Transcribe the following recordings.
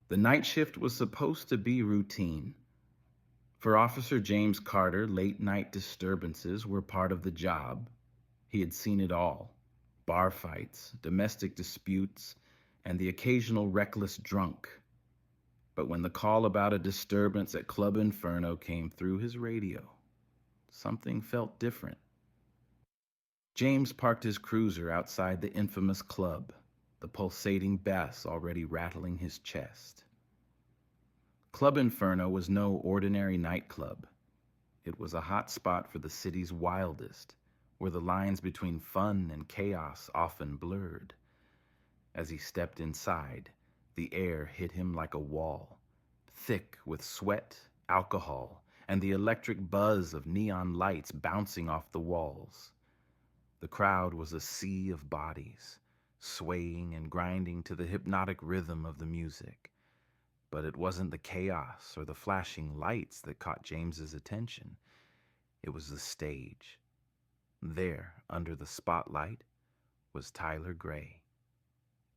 The night shift was supposed to be routine. For Officer James Carter, late-night disturbances were part of the job. He had seen it all: bar fights, domestic disputes, and the occasional reckless drunk. But when the call about a disturbance at Club Inferno came through his radio, something felt different. James parked his cruiser outside the infamous club, the pulsating bass already rattling his chest. Club Inferno was no ordinary nightclub. It was a hot spot for the city's wildest, where the lines between fun and chaos often blurred. As he stepped inside, the air hit him like a wall, thick with sweat, alcohol, and the electric buzz of neon lights bouncing off the walls. The crowd was a sea of bodies, swaying and grinding to the hypnotic rhythm of the music. But it wasn't the chaos or the flashing lights that caught James's attention. It was the stage. There, under the spotlight, was Tyler Gray.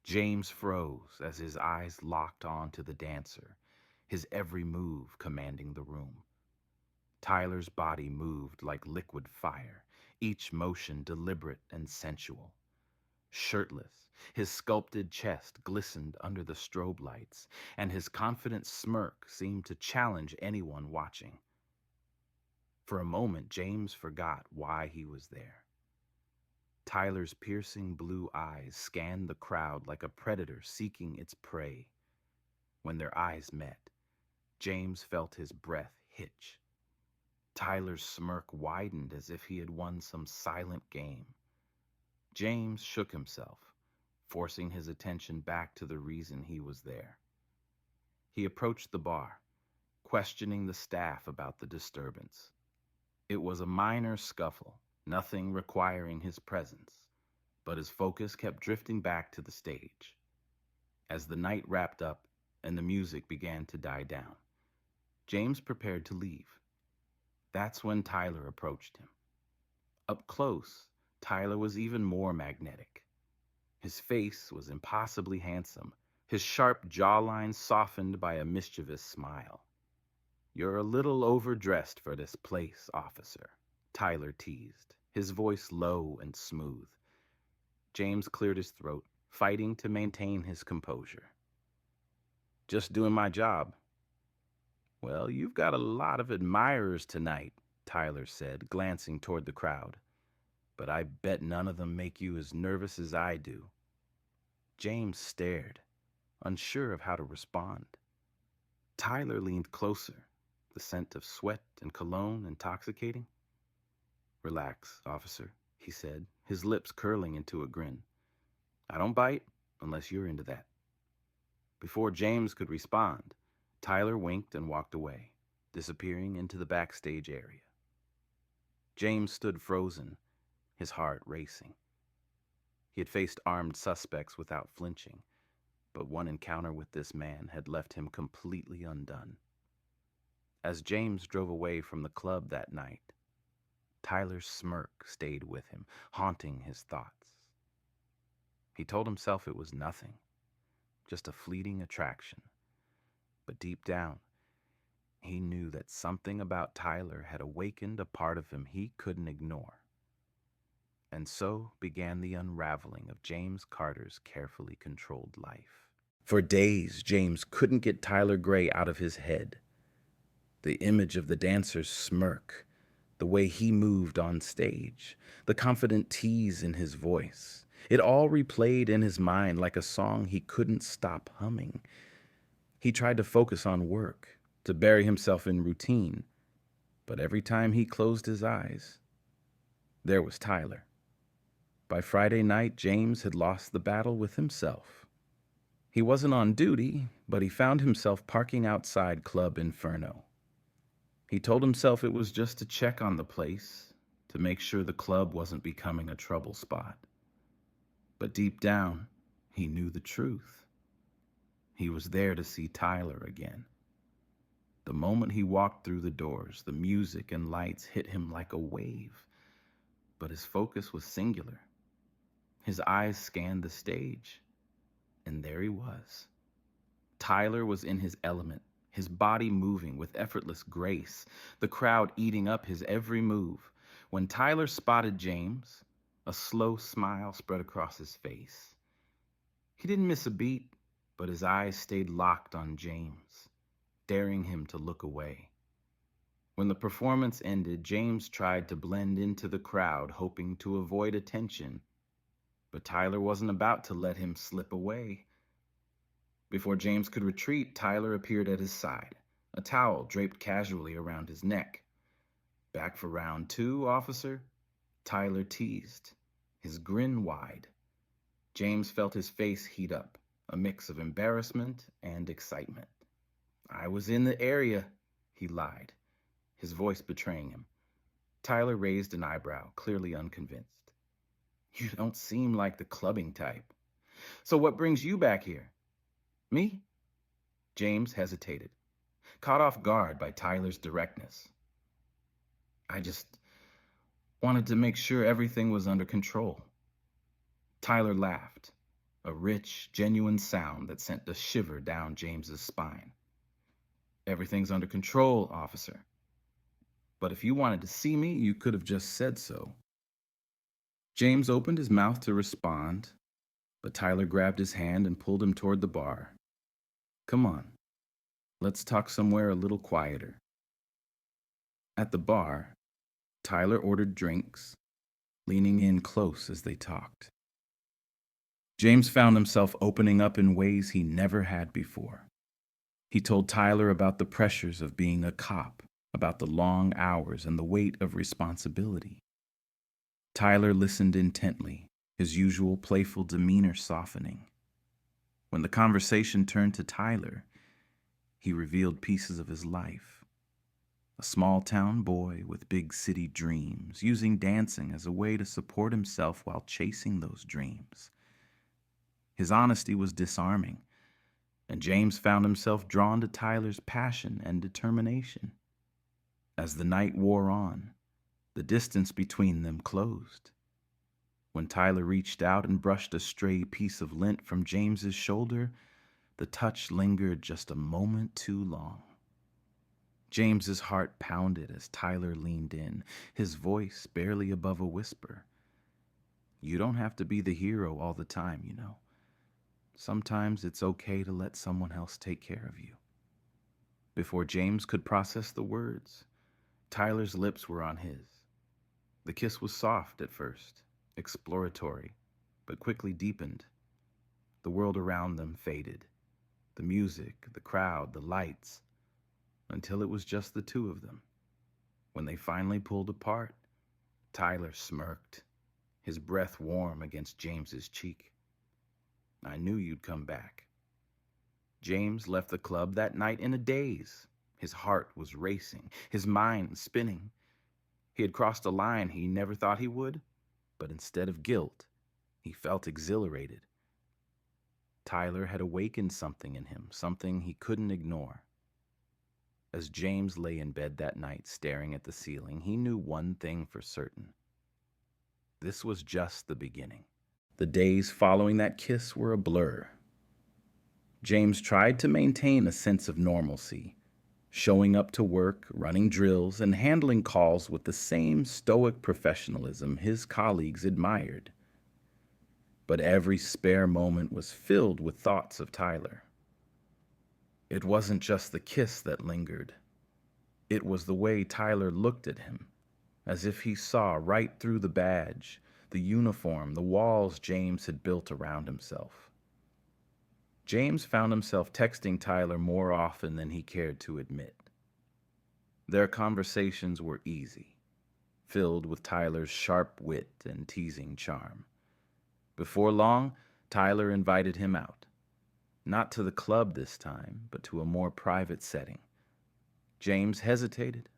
James froze as his eyes locked on to the dancer, his every move commanding the room. Tyler's body moved like liquid fire, each motion deliberate and sensual. Shirtless, his sculpted chest glistened under the strobe lights, and his confident smirk seemed to challenge anyone watching. For a moment, James forgot why he was there. Tyler's piercing blue eyes scanned the crowd like a predator seeking its prey. When their eyes met, James felt his breath hitch. Tyler's smirk widened as if he had won some silent game. James shook himself, forcing his attention back to the reason he was there. He approached the bar, questioning the staff about the disturbance. It was a minor scuffle, nothing requiring his presence, but his focus kept drifting back to the stage. As the night wrapped up and the music began to die down, James prepared to leave. That's when Tyler approached him. Up close, Tyler was even more magnetic. His face was impossibly handsome, his sharp jawline softened by a mischievous smile. "You're a little overdressed for this place, officer," Tyler teased, his voice low and smooth. James cleared his throat, fighting to maintain his composure. "Just doing my job." "Well, you've got a lot of admirers tonight," Tyler said, glancing toward the crowd. "But I bet none of them make you as nervous as I do." James stared, unsure of how to respond. Tyler leaned closer, the scent of sweat and cologne intoxicating. "Relax, officer," he said, his lips curling into a grin. "I don't bite unless you're into that." Before James could respond, Tyler winked and walked away, disappearing into the backstage area. James stood frozen, his heart racing. He had faced armed suspects without flinching, but one encounter with this man had left him completely undone. As James drove away from the club that night, Tyler's smirk stayed with him, haunting his thoughts. He told himself it was nothing, just a fleeting attraction. But deep down, he knew that something about Tyler had awakened a part of him he couldn't ignore. And so began the unraveling of James Carter's carefully controlled life. For days, James couldn't get Tyler Gray out of his head. The image of the dancer's smirk, the way he moved on stage, the confident tease in his voice, it all replayed in his mind like a song he couldn't stop humming. He tried to focus on work, to bury himself in routine, but every time he closed his eyes, there was Tyler. By Friday night, James had lost the battle with himself. He wasn't on duty, but he found himself parking outside Club Inferno. He told himself it was just to check on the place, to make sure the club wasn't becoming a trouble spot. But deep down, he knew the truth. He was there to see Tyler again. The moment he walked through the doors, the music and lights hit him like a wave, but his focus was singular. His eyes scanned the stage, and there he was. Tyler was in his element, his body moving with effortless grace, the crowd eating up his every move. When Tyler spotted James, a slow smile spread across his face. He didn't miss a beat, but his eyes stayed locked on James, daring him to look away. When the performance ended, James tried to blend into the crowd, hoping to avoid attention. But Tyler wasn't about to let him slip away. Before James could retreat, Tyler appeared at his side, a towel draped casually around his neck. "Back for round 2, officer?" Tyler teased, his grin wide. James felt his face heat up, a mix of embarrassment and excitement. "I was in the area," he lied, his voice betraying him. Tyler raised an eyebrow, clearly unconvinced. "You don't seem like the clubbing type. So what brings you back here?" "Me?" James hesitated, caught off guard by Tyler's directness. "I just wanted to make sure everything was under control." Tyler laughed, a rich, genuine sound that sent a shiver down James's spine. "Everything's under control, officer. But if you wanted to see me, you could have just said so." James opened his mouth to respond, but Tyler grabbed his hand and pulled him toward the bar. "Come on, let's talk somewhere a little quieter." At the bar, Tyler ordered drinks, leaning in close as they talked. James found himself opening up in ways he never had before. He told Tyler about the pressures of being a cop, about the long hours and the weight of responsibility. Tyler listened intently, his usual playful demeanor softening. When the conversation turned to Tyler, he revealed pieces of his life. A small-town boy with big city dreams, using dancing as a way to support himself while chasing those dreams. His honesty was disarming, and James found himself drawn to Tyler's passion and determination. As the night wore on, the distance between them closed. When Tyler reached out and brushed a stray piece of lint from James's shoulder, the touch lingered just a moment too long. James's heart pounded as Tyler leaned in, his voice barely above a whisper. "You don't have to be the hero all the time, you know. Sometimes it's okay to let someone else take care of you." Before James could process the words, Tyler's lips were on his. The kiss was soft at first, exploratory, but quickly deepened. The world around them faded. The music, the crowd, the lights, until it was just the two of them. When they finally pulled apart, Tyler smirked, his breath warm against James's cheek. "I knew you'd come back." James left the club that night in a daze. His heart was racing, his mind spinning. He had crossed a line he never thought he would, but instead of guilt, he felt exhilarated. Tyler had awakened something in him, something he couldn't ignore. As James lay in bed that night staring at the ceiling, he knew one thing for certain. This was just the beginning. The days following that kiss were a blur. James tried to maintain a sense of normalcy, showing up to work, running drills, and handling calls with the same stoic professionalism his colleagues admired. But every spare moment was filled with thoughts of Tyler. It wasn't just the kiss that lingered. It was the way Tyler looked at him, as if he saw right through the badge, the uniform, the walls James had built around himself. James found himself texting Tyler more often than he cared to admit. Their conversations were easy, filled with Tyler's sharp wit and teasing charm. Before long, Tyler invited him out. Not to the club this time, but to a more private setting. James hesitated,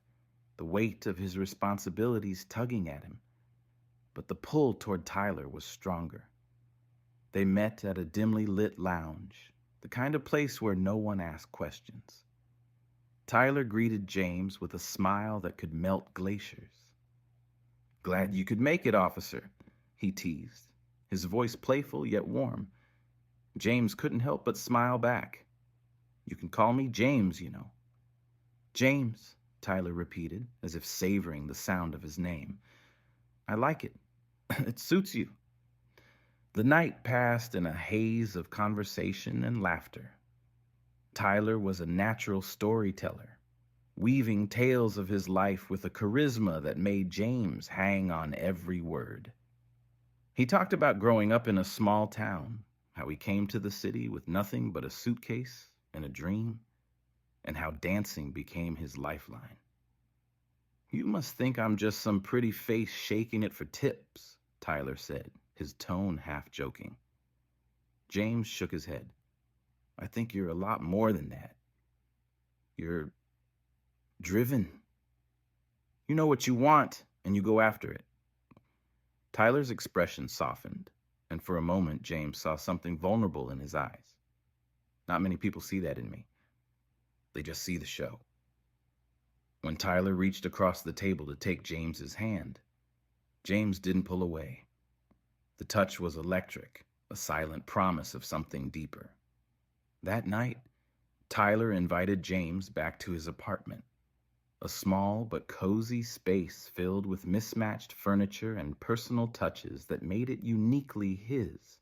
the weight of his responsibilities tugging at him. But the pull toward Tyler was stronger. They met at a dimly lit lounge, the kind of place where no one asked questions. Tyler greeted James with a smile that could melt glaciers. "Glad you could make it, officer," he teased, his voice playful yet warm. James couldn't help but smile back. You can call me James. James, Tyler repeated, as if savoring the sound of his name. I like it. It suits you. The night passed in a haze of conversation and laughter. Tyler was a natural storyteller, weaving tales of his life with a charisma that made James hang on every word. He talked about growing up in a small town, how he came to the city with nothing but a suitcase and a dream, and how dancing became his lifeline. You must think I'm just some pretty face shaking it for tips, Tyler said, his tone half joking. James shook his head. I think you're a lot more than that. You're driven. You know what you want, and you go after it. Tyler's expression softened, and for a moment James saw something vulnerable in his eyes. Not many people see that in me. They just see the show. When Tyler reached across the table to take James's hand, James didn't pull away. The touch was electric, a silent promise of something deeper. That night, Tyler invited James back to his apartment, a small but cozy space filled with mismatched furniture and personal touches that made it uniquely his.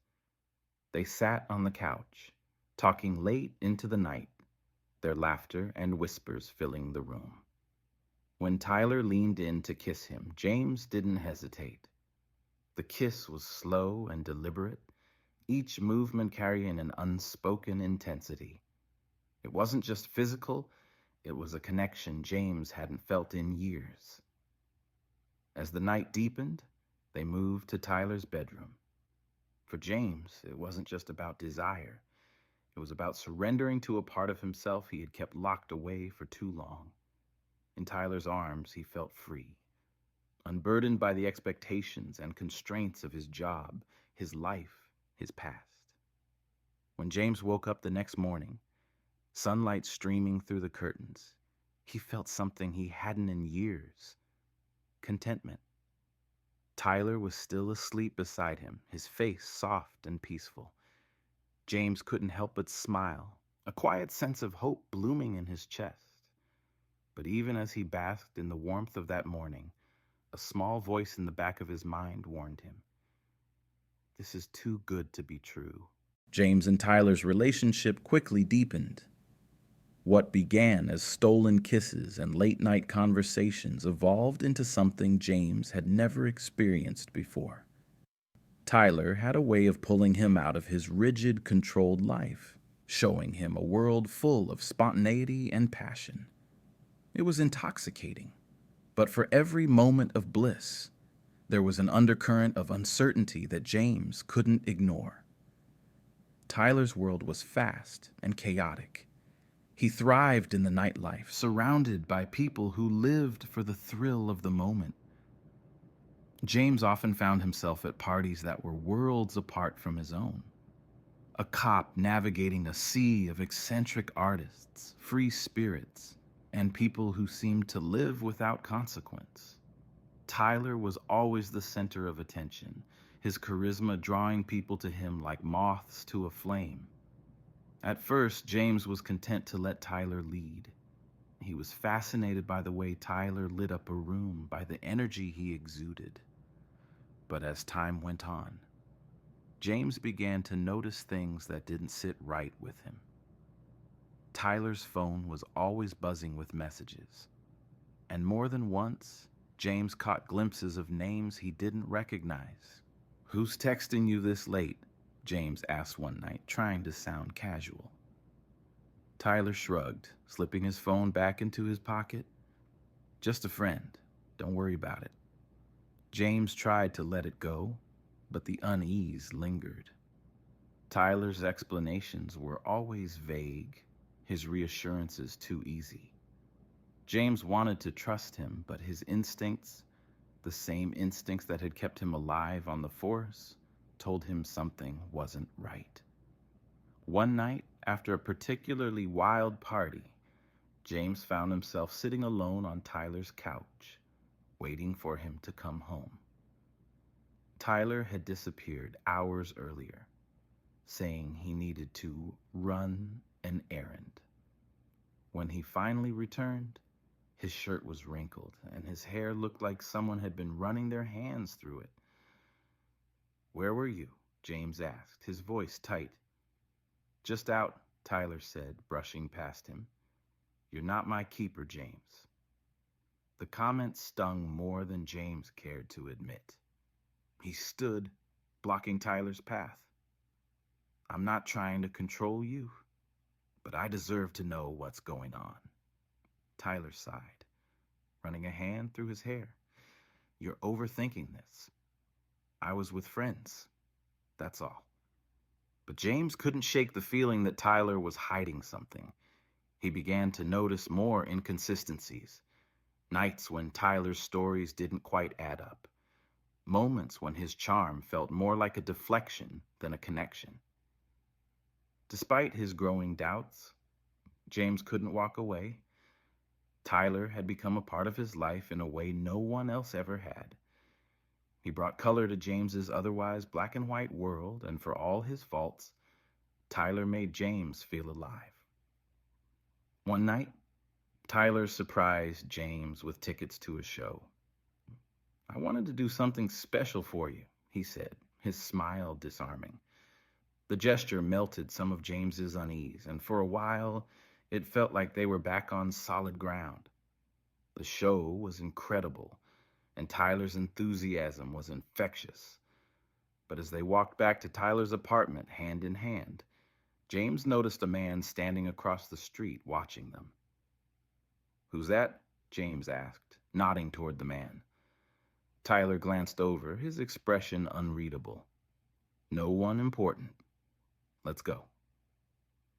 They sat on the couch, talking late into the night, their laughter and whispers filling the room. When Tyler leaned in to kiss him, James didn't hesitate. The kiss was slow and deliberate, each movement carrying an unspoken intensity. It wasn't just physical, it was a connection James hadn't felt in years. As the night deepened, they moved to Tyler's bedroom. For James, it wasn't just about desire. It was about surrendering to a part of himself he had kept locked away for too long. In Tyler's arms, he felt free, unburdened by the expectations and constraints of his job, his life, his past. When James woke up the next morning, sunlight streaming through the curtains, he felt something he hadn't in years: contentment. Tyler was still asleep beside him, his face soft and peaceful. James couldn't help but smile, a quiet sense of hope blooming in his chest. But even as he basked in the warmth of that morning, a small voice in the back of his mind warned him. This is too good to be true. James and Tyler's relationship quickly deepened. What began as stolen kisses and late-night conversations evolved into something James had never experienced before. Tyler had a way of pulling him out of his rigid, controlled life, showing him a world full of spontaneity and passion. It was intoxicating, but for every moment of bliss, there was an undercurrent of uncertainty that James couldn't ignore. Tyler's world was fast and chaotic. He thrived in the nightlife, surrounded by people who lived for the thrill of the moment. James often found himself at parties that were worlds apart from his own. A cop navigating a sea of eccentric artists, free spirits, and people who seemed to live without consequence. Tyler was always the center of attention, his charisma drawing people to him like moths to a flame. At first, James was content to let Tyler lead. He was fascinated by the way Tyler lit up a room, by the energy he exuded. But as time went on, James began to notice things that didn't sit right with him. Tyler's phone was always buzzing with messages, and more than once, James caught glimpses of names he didn't recognize. "Who's texting you this late?" James asked one night, trying to sound casual. Tyler shrugged, slipping his phone back into his pocket. "Just a friend. Don't worry about it." James tried to let it go, but the unease lingered. Tyler's explanations were always vague, his reassurances too easy. James wanted to trust him, but his instincts, the same instincts that had kept him alive on the force, told him something wasn't right. One night, after a particularly wild party, James found himself sitting alone on Tyler's couch, waiting for him to come home. Tyler had disappeared hours earlier, saying he needed to run an errand. When he finally returned, his shirt was wrinkled, and his hair looked like someone had been running their hands through it. "Where were you?" James asked, his voice tight. "Just out," Tyler said, brushing past him. "You're not my keeper, James." The comment stung more than James cared to admit. He stood, blocking Tyler's path. "I'm not trying to control you, but I deserve to know what's going on." Tyler sighed, running a hand through his hair. "You're overthinking this. I was with friends, that's all." But James couldn't shake the feeling that Tyler was hiding something. He began to notice more inconsistencies. Nights when Tyler's stories didn't quite add up. Moments when his charm felt more like a deflection than a connection. Despite his growing doubts, James couldn't walk away. Tyler had become a part of his life in a way no one else ever had. He brought color to James's otherwise black and white world, and for all his faults, Tyler made James feel alive. One night, Tyler surprised James with tickets to a show. "I wanted to do something special for you," he said, his smile disarming. The gesture melted some of James's unease, and for a while, it felt like they were back on solid ground. The show was incredible, and Tyler's enthusiasm was infectious. But as they walked back to Tyler's apartment, hand in hand, James noticed a man standing across the street watching them. "Who's that?" James asked, nodding toward the man. Tyler glanced over, his expression unreadable. "No one important. Let's go."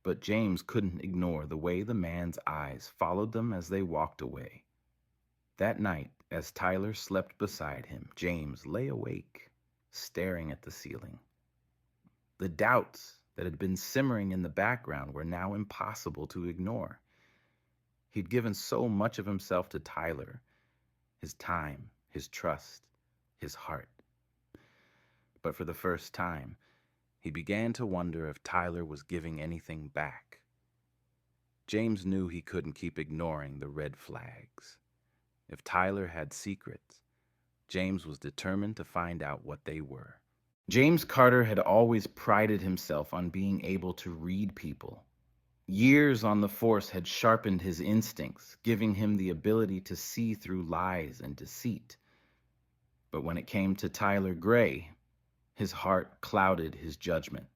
But James couldn't ignore the way the man's eyes followed them as they walked away. That night, as Tyler slept beside him, James lay awake, staring at the ceiling. The doubts that had been simmering in the background were now impossible to ignore. He'd given so much of himself to Tyler, his time, his trust, his heart. But for the first time, he began to wonder if Tyler was giving anything back. James knew he couldn't keep ignoring the red flags. If Tyler had secrets, James was determined to find out what they were. James Carter had always prided himself on being able to read people. Years on the force had sharpened his instincts, giving him the ability to see through lies and deceit. But when it came to Tyler Gray, his heart clouded his judgment.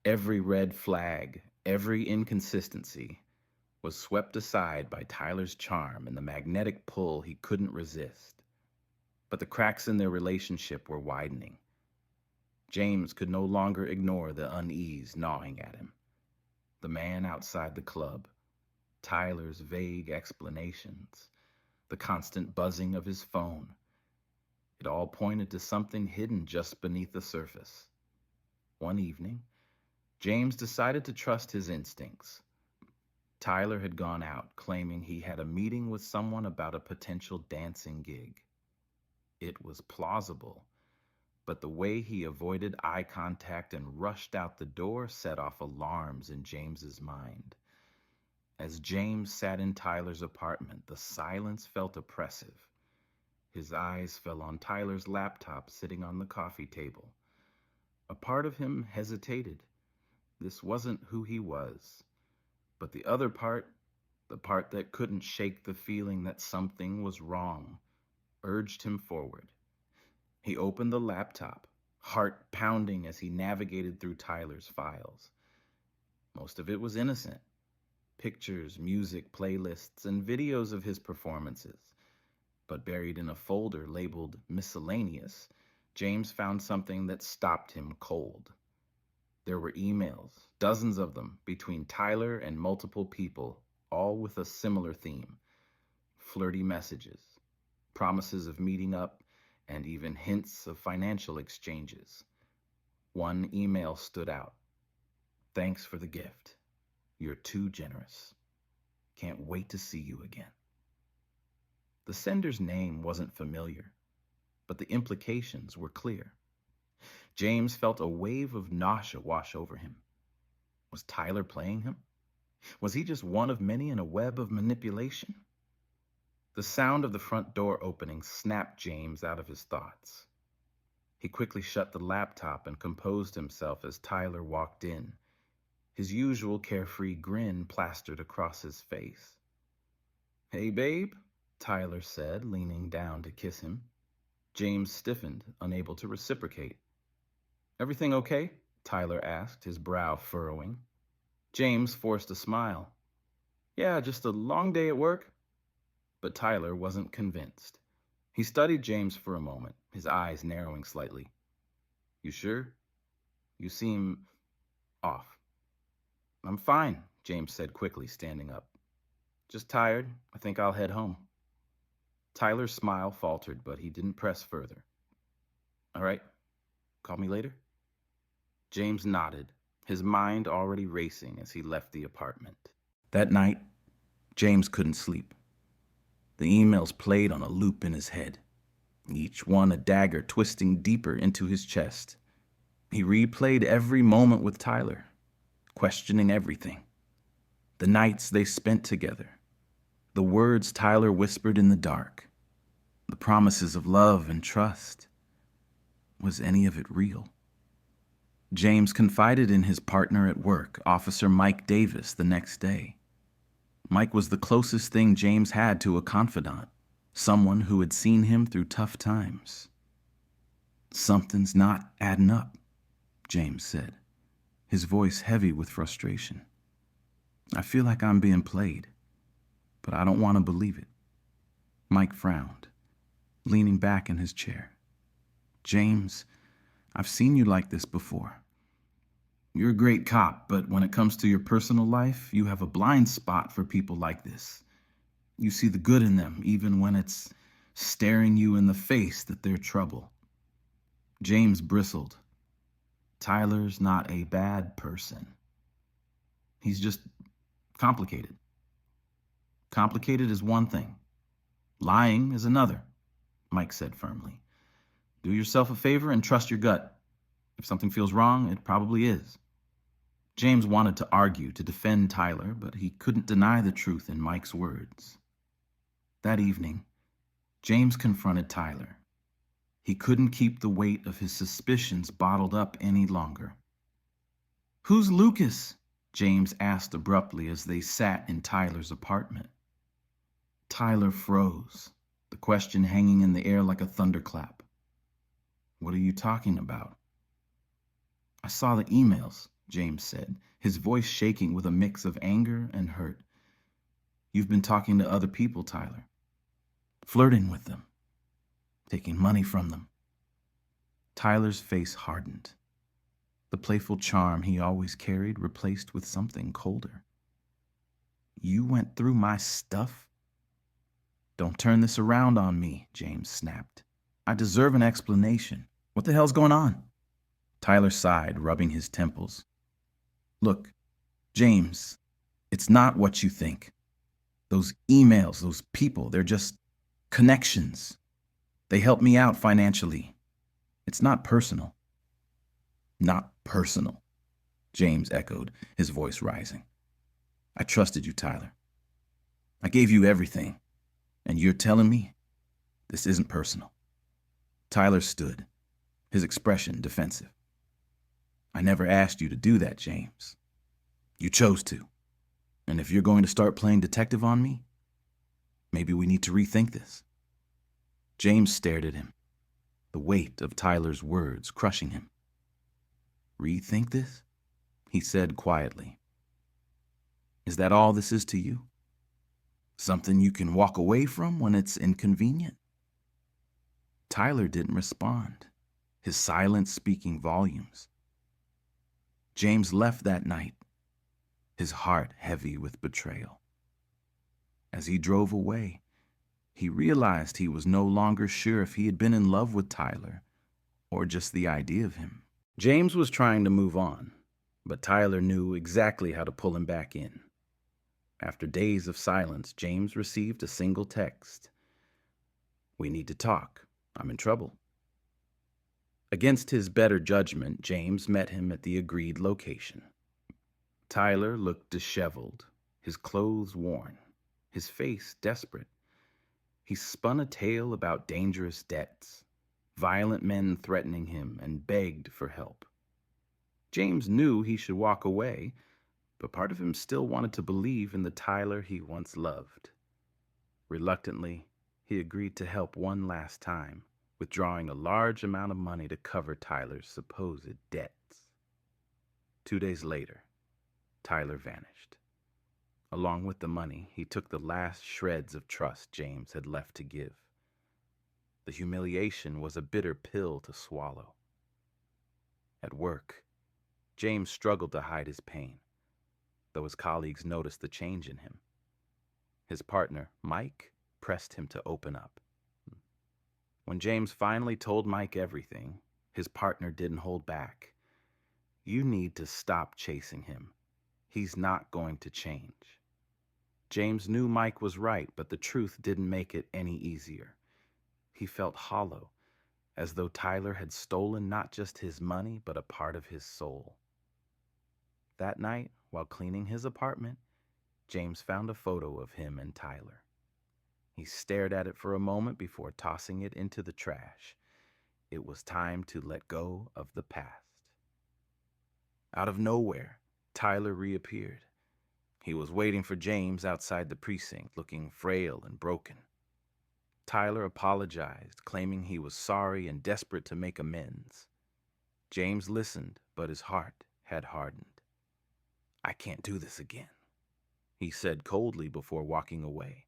Every red flag, every inconsistency was swept aside by Tyler's charm and the magnetic pull he couldn't resist. But the cracks in their relationship were widening. James could no longer ignore the unease gnawing at him. The man outside the club, Tyler's vague explanations, the constant buzzing of his phone. It all pointed to something hidden just beneath the surface. One evening, James decided to trust his instincts. Tyler had gone out, claiming he had a meeting with someone about a potential dancing gig. It was plausible, but the way he avoided eye contact and rushed out the door set off alarms in James's mind. As James sat in Tyler's apartment, the silence felt oppressive. His eyes fell on Tyler's laptop sitting on the coffee table. A part of him hesitated. This wasn't who he was. But the other part, the part that couldn't shake the feeling that something was wrong, urged him forward. He opened the laptop, heart pounding as he navigated through Tyler's files. Most of it was innocent. Pictures, music, playlists, and videos of his performances. But buried in a folder labeled Miscellaneous, James found something that stopped him cold. There were emails, dozens of them, between Tyler and multiple people, all with a similar theme. Flirty messages, promises of meeting up, and even hints of financial exchanges. One email stood out. "Thanks for the gift. You're too generous. Can't wait to see you again." The sender's name wasn't familiar, but the implications were clear. James felt a wave of nausea wash over him. Was Tyler playing him? Was he just one of many in a web of manipulation? The sound of the front door opening snapped James out of his thoughts. He quickly shut the laptop and composed himself as Tyler walked in, his usual carefree grin plastered across his face. "Hey, babe," Tyler said, leaning down to kiss him. James stiffened, unable to reciprocate. "Everything okay?" Tyler asked, his brow furrowing. James forced a smile. "Yeah, just a long day at work." But Tyler wasn't convinced. He studied James for a moment, his eyes narrowing slightly. "You sure? You seem off." "I'm fine," James said quickly, standing up. "Just tired. I think I'll head home." Tyler's smile faltered, but he didn't press further. "All right. Call me later?" James nodded, his mind already racing as he left the apartment. That night, James couldn't sleep. The emails played on a loop in his head, each one a dagger twisting deeper into his chest. He replayed every moment with Tyler, questioning everything. The nights they spent together, the words Tyler whispered in the dark, the promises of love and trust. Was any of it real? James confided in his partner at work, Officer Mike Davis, the next day. Mike was the closest thing James had to a confidant, someone who had seen him through tough times. "Something's not adding up," James said, his voice heavy with frustration. "I feel like I'm being played, but I don't want to believe it." Mike frowned, leaning back in his chair. "James, I've seen you like this before. You're a great cop, but when it comes to your personal life, you have a blind spot for people like this. You see the good in them, even when it's staring you in the face that they're trouble." James bristled. "Tyler's not a bad person. He's just complicated. Complicated is one thing. Lying is another," Mike said firmly. "Do yourself a favor and trust your gut. If something feels wrong, it probably is." James wanted to argue to defend Tyler, but he couldn't deny the truth in Mike's words. That evening, James confronted Tyler. He couldn't keep the weight of his suspicions bottled up any longer. "Who's Lucas?" James asked abruptly as they sat in Tyler's apartment. Tyler froze, the question hanging in the air like a thunderclap. "What are you talking about?" "I saw the emails," James said, his voice shaking with a mix of anger and hurt. "You've been talking to other people, Tyler. Flirting with them. Taking money from them." Tyler's face hardened. The playful charm he always carried replaced with something colder. "You went through my stuff?" "Don't turn this around on me," James snapped. "I deserve an explanation. What the hell's going on?" Tyler sighed, rubbing his temples. "Look, James, it's not what you think. Those emails, those people, they're just connections. They help me out financially. It's not personal." "Not personal," James echoed, his voice rising. "I trusted you, Tyler. I gave you everything, and you're telling me this isn't personal." Tyler stood, his expression defensive. "I never asked you to do that, James. You chose to. And if you're going to start playing detective on me, maybe we need to rethink this." James stared at him, the weight of Tyler's words crushing him. "Rethink this?" he said quietly. "Is that all this is to you? Something you can walk away from when it's inconvenient?" Tyler didn't respond, his silence speaking volumes. James left that night, his heart heavy with betrayal. As he drove away, he realized he was no longer sure if he had been in love with Tyler or just the idea of him. James was trying to move on, but Tyler knew exactly how to pull him back in. After days of silence, James received a single text. "We need to talk. I'm in trouble." Against his better judgment, James met him at the agreed location. Tyler looked disheveled, his clothes worn, his face desperate. He spun a tale about dangerous debts, violent men threatening him, and begged for help. James knew he should walk away, but part of him still wanted to believe in the Tyler he once loved. Reluctantly, he agreed to help one last time, withdrawing a large amount of money to cover Tyler's supposed debts. 2 days later, Tyler vanished. Along with the money, he took the last shreds of trust James had left to give. The humiliation was a bitter pill to swallow. At work, James struggled to hide his pain, though his colleagues noticed the change in him. His partner, Mike, pressed him to open up. When James finally told Mike everything, his partner didn't hold back. "You need to stop chasing him. He's not going to change." James knew Mike was right, but the truth didn't make it any easier. He felt hollow, as though Tyler had stolen not just his money, but a part of his soul. That night, while cleaning his apartment, James found a photo of him and Tyler. He stared at it for a moment before tossing it into the trash. It was time to let go of the past. Out of nowhere, Tyler reappeared. He was waiting for James outside the precinct, looking frail and broken. Tyler apologized, claiming he was sorry and desperate to make amends. James listened, but his heart had hardened. "I can't do this again," he said coldly before walking away,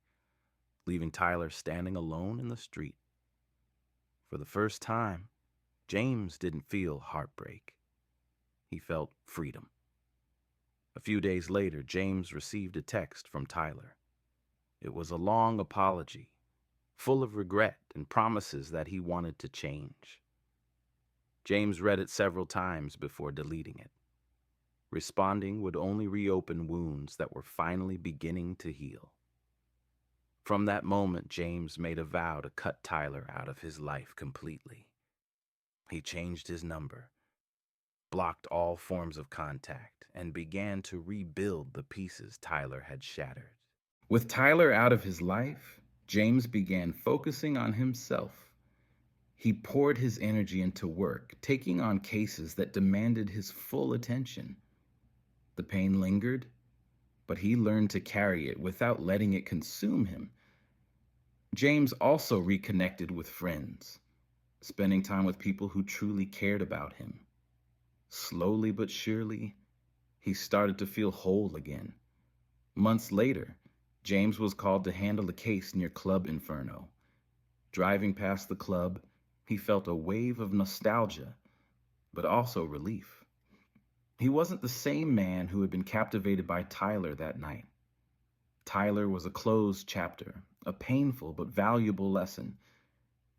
leaving Tyler standing alone in the street. For the first time, James didn't feel heartbreak. He felt freedom. A few days later, James received a text from Tyler. It was a long apology, full of regret and promises that he wanted to change. James read it several times before deleting it. Responding would only reopen wounds that were finally beginning to heal. From that moment, James made a vow to cut Tyler out of his life completely. He changed his number, blocked all forms of contact, and began to rebuild the pieces Tyler had shattered. With Tyler out of his life, James began focusing on himself. He poured his energy into work, taking on cases that demanded his full attention. The pain lingered, but he learned to carry it without letting it consume him. James also reconnected with friends, spending time with people who truly cared about him. Slowly but surely, he started to feel whole again. Months later, James was called to handle a case near Club Inferno. Driving past the club, he felt a wave of nostalgia, but also relief. He wasn't the same man who had been captivated by Tyler that night. Tyler was a closed chapter, a painful but valuable lesson.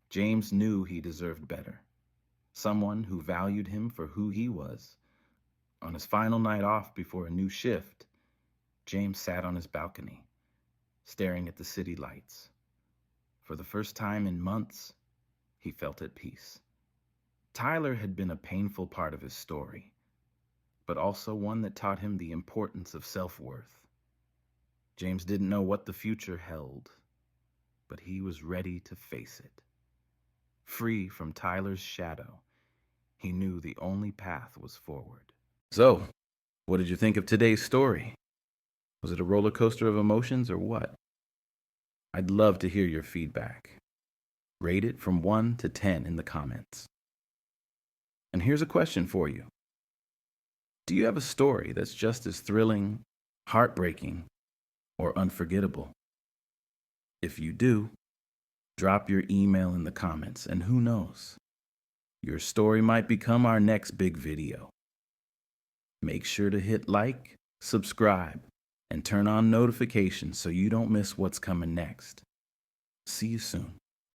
James knew he deserved better. Someone who valued him for who he was. On his final night off before a new shift, James sat on his balcony, staring at the city lights. For the first time in months, he felt at peace. Tyler had been a painful part of his story, but also one that taught him the importance of self-worth. James didn't know what the future held, but he was ready to face it. Free from Tyler's shadow, he knew the only path was forward. So, what did you think of today's story? Was it a roller coaster of emotions or what? I'd love to hear your feedback. Rate it from 1 to 10 in the comments. And here's a question for you. Do you have a story that's just as thrilling, heartbreaking, or unforgettable? If you do, drop your email in the comments, and who knows, your story might become our next big video. Make sure to hit like, subscribe, and turn on notifications so you don't miss what's coming next. See you soon.